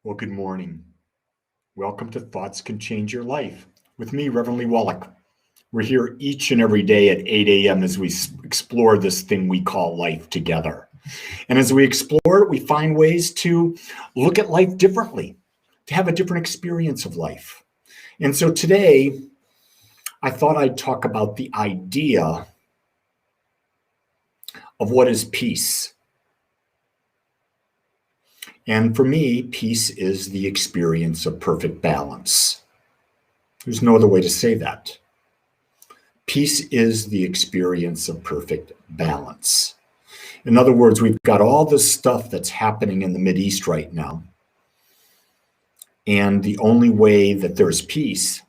Well, good morning. Welcome to Thoughts Can Change Your Life with me, Reverend Wolak. We're here each and every day at 8 a.m. as we explore this thing we call life together. And as we explore it, we find ways to look at life differently, to have a different experience of life. And so today, I thought I'd talk about the idea of what is peace. And for me, peace is the experience of perfect balance. There's no other way to say that. Peace is the experience of perfect balance. In other words, we've got all this stuff that's happening in the Mideast right now. And the only way that there's peace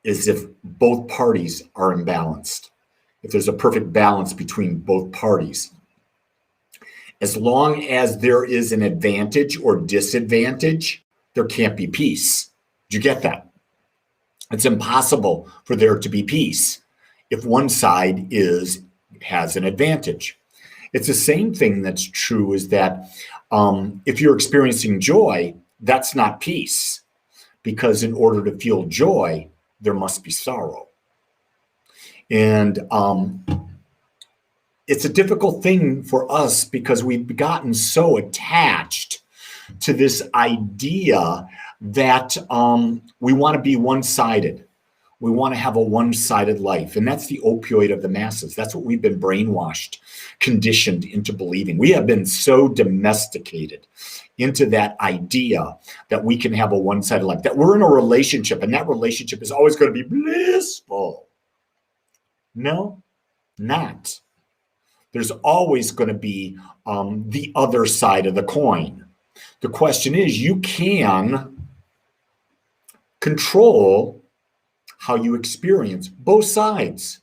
is if both parties are imbalanced. If there's a perfect balance between both parties. As long as there is an advantage or disadvantage, there can't be peace. Do you get that? It's impossible for there to be peace if one side has an advantage. It's the same thing that's true is that if you're experiencing joy, that's not peace. Because in order to feel joy, there must be sorrow. And it's a difficult thing for us because we've gotten so attached to this idea that we want to be one-sided. We want to have a one-sided life. And that's the opioid of the masses. That's what we've been brainwashed, conditioned into believing. We have been so domesticated into that idea that we can have a one-sided life, that we're in a relationship and that relationship is always going to be blissful. No, not. There's always going to be the other side of the coin. The question is, you can control how you experience both sides.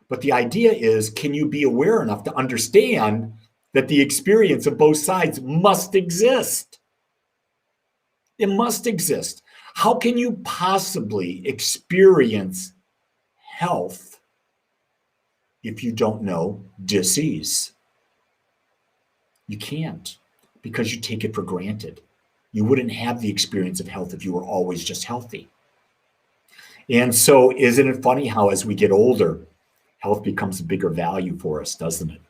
But the idea is, can you be aware enough to understand that the experience of both sides must exist? It must exist. How can you possibly experience health if you don't know disease? You can't, because you take it for granted. You wouldn't have the experience of health if you were always just healthy. And so isn't it funny how as we get older, health becomes a bigger value for us, doesn't it?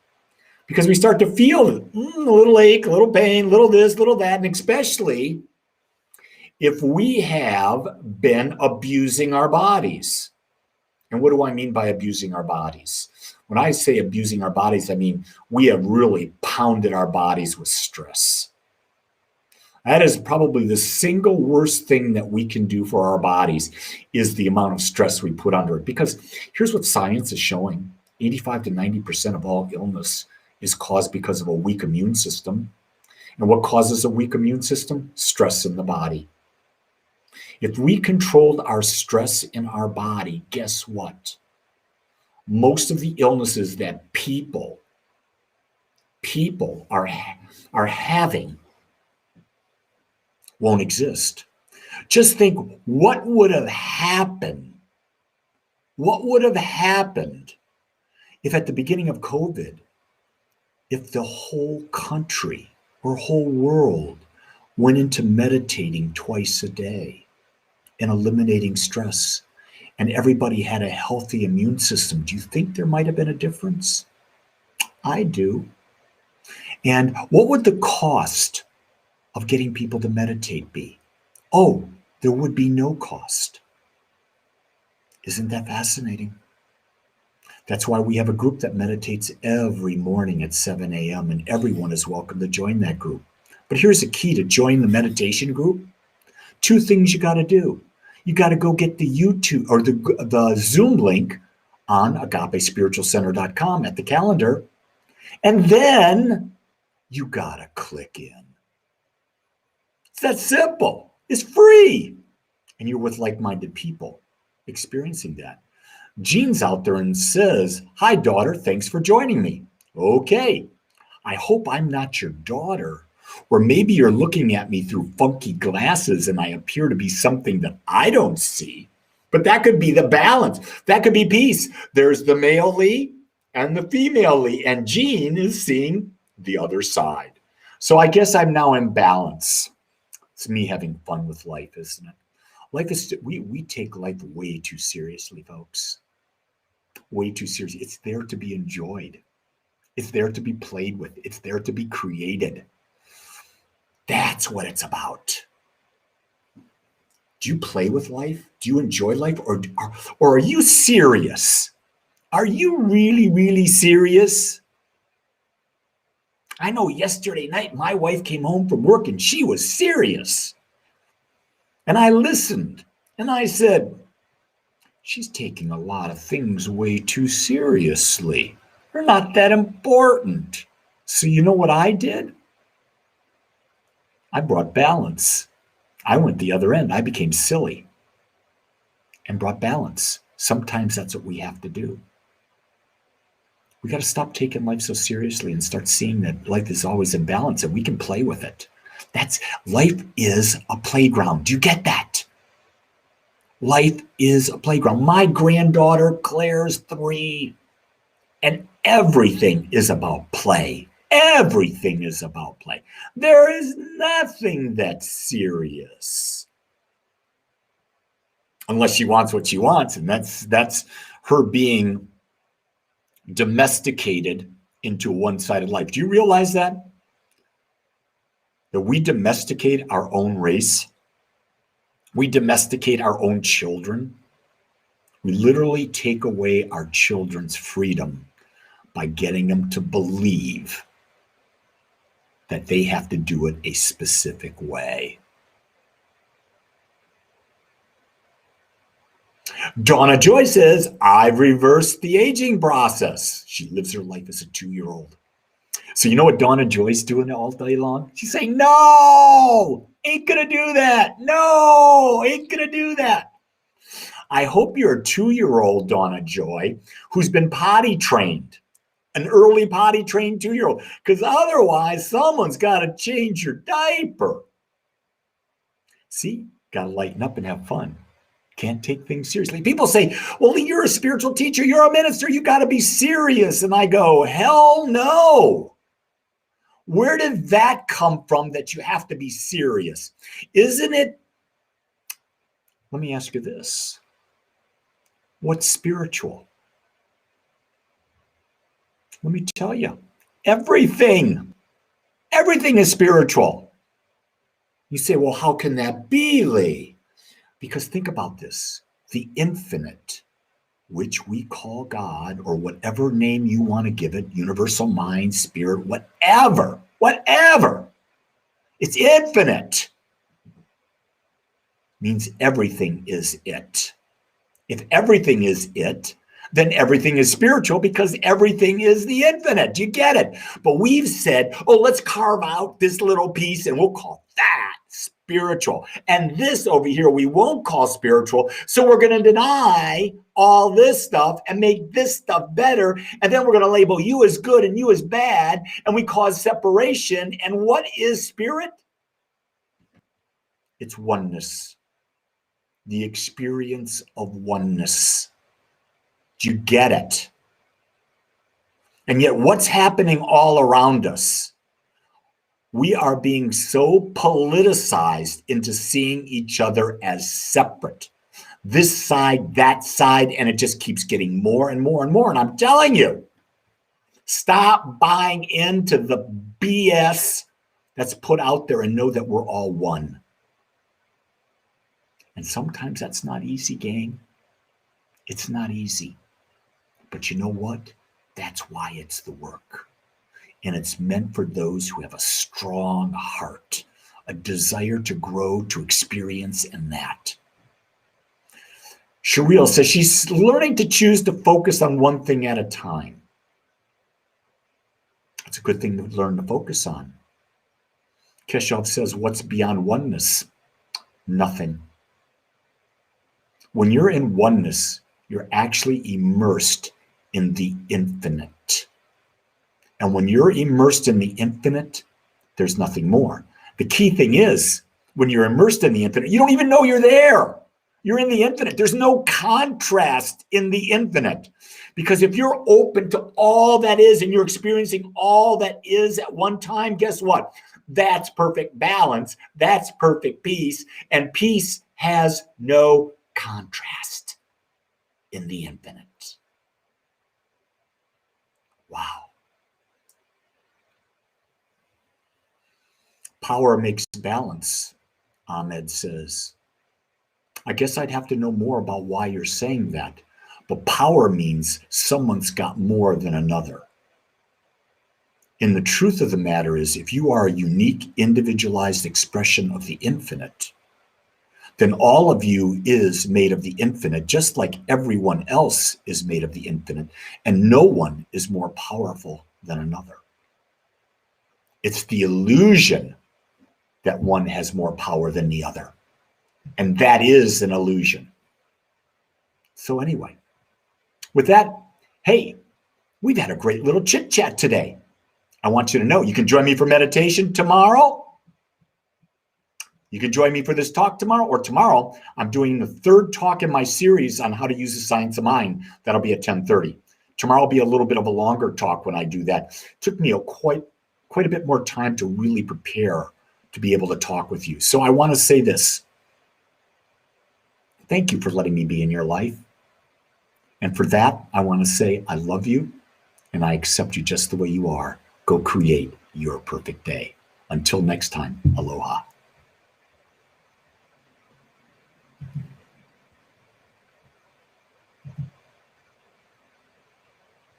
Because we start to feel a little ache, a little pain, a little this, a little that, and especially if we have been abusing our bodies. And what do I mean by abusing our bodies? When I say abusing our bodies, I mean we have really pounded our bodies with stress. That is probably the single worst thing that we can do for our bodies is the amount of stress we put under it. Because here's what science is showing. 85 to 90% of all illness is caused because of a weak immune system. And what causes a weak immune system? Stress in the body. If we controlled our stress in our body, guess what? Most of the illnesses that people are having won't exist. Just think, what would have happened? What would have happened if at the beginning of COVID, if the whole country or whole world went into meditating twice a day and eliminating stress, and everybody had a healthy immune system? Do you think there might have been a difference? I do. And what would the cost of getting people to meditate be? Oh, there would be no cost. Isn't that fascinating? That's why we have a group that meditates every morning at 7 a.m. and everyone is welcome to join that group. But here's the key to join the meditation group. 2 things you got to do. You got to go get the YouTube or the Zoom link on agapespiritualcenter.com at the calendar. And then you got to click in. It's that simple. It's free. And you're with like-minded people experiencing that. Jean's out there and says, "Hi, daughter. Thanks for joining me." Okay. I hope I'm not your daughter. Or maybe you're looking at me through funky glasses and I appear to be something that I don't see. But that could be the balance. That could be peace. There's the male Lee and the female Lee. And Jean is seeing the other side. So I guess I'm now in balance. It's me having fun with life, isn't it? Life is, we take life way too seriously, folks. Way too seriously. It's there to be enjoyed. It's there to be played with. It's there to be created. That's what it's about. Do you play with life? Do you enjoy life? Or are you serious? Are you really, really serious? I know yesterday night my wife came home from work and she was serious. And I listened and I said, she's taking a lot of things way too seriously. They're not that important. So you know what I did? I brought balance. I went the other end. I became silly and brought balance. Sometimes that's what we have to do. We got to stop taking life so seriously and start seeing that life is always in balance and we can play with it. Life is a playground. Do you get that? Life is a playground. My granddaughter, Claire's 3, and everything is about play. Everything is about play. There is nothing that's serious. Unless she wants what she wants, and that's her being domesticated into a one-sided life. Do you realize that? That we domesticate our own race? We domesticate our own children. We literally take away our children's freedom by getting them to believe that they have to do it a specific way. Donna Joy says, I've reversed the aging process. She lives her life as a 2-year-old. So you know what Donna Joy's doing all day long? She's saying, no, ain't gonna do that. No, ain't gonna do that. I hope you're a 2-year-old, Donna Joy, who's been potty trained, an early potty trained 2-year-old, because otherwise someone's got to change your diaper. See, got to lighten up and have fun. Can't take things seriously. People say, well, you're a spiritual teacher, you're a minister, you got to be serious. And I go, hell no. Where did that come from that you have to be serious? Isn't it? Let me ask you this. What's spiritual? Let me tell you, everything is spiritual. You say, well, how can that be, Lee? Because think about this, the infinite, which we call God, or whatever name you want to give it, universal mind, spirit, whatever, it's infinite. Means everything is it. If everything is it, then everything is spiritual because everything is the infinite. Do you get it? But we've said, oh, let's carve out this little piece and we'll call that spiritual. And this over here we won't call spiritual. So we're going to deny all this stuff and make this stuff better. And then we're going to label you as good and you as bad. And we cause separation. And what is spirit? It's oneness. The experience of oneness. Do you get it? And yet what's happening all around us? We are being so politicized into seeing each other as separate. This side, that side, and it just keeps getting more and more and more. And I'm telling you, stop buying into the BS that's put out there and know that we're all one. And sometimes that's not easy, gang. It's not easy. But you know what? That's why it's the work. And it's meant for those who have a strong heart, a desire to grow, to experience in that. Shereel says she's learning to choose to focus on one thing at a time. It's a good thing to learn to focus on. Keshav says, what's beyond oneness? Nothing. When you're in oneness, you're actually immersed in the infinite. And when you're immersed in the infinite, there's nothing more. The key thing is, when you're immersed in the infinite, you don't even know you're there. You're in the infinite. There's no contrast in the infinite. Because if you're open to all that is and you're experiencing all that is at one time, guess what? That's perfect balance. That's perfect peace. And peace has no contrast in the infinite. Wow. Power makes balance, Ahmed says. I guess I'd have to know more about why you're saying that. But power means someone's got more than another. And the truth of the matter is, if you are a unique, individualized expression of the infinite, then all of you is made of the infinite, just like everyone else is made of the infinite. And no one is more powerful than another. It's the illusion that one has more power than the other. And that is an illusion. So anyway, with that, hey, we've had a great little chit chat today. I want you to know you can join me for meditation tomorrow. You can join me for this talk tomorrow, or tomorrow I'm doing the third talk in my series on how to use the science of mind. That'll be at 10:30. Tomorrow will be a little bit of a longer talk when I do that. It took me quite a bit more time to really prepare to be able to talk with you. So I want to say this. Thank you for letting me be in your life. And for that, I want to say I love you and I accept you just the way you are. Go create your perfect day. Until next time, aloha.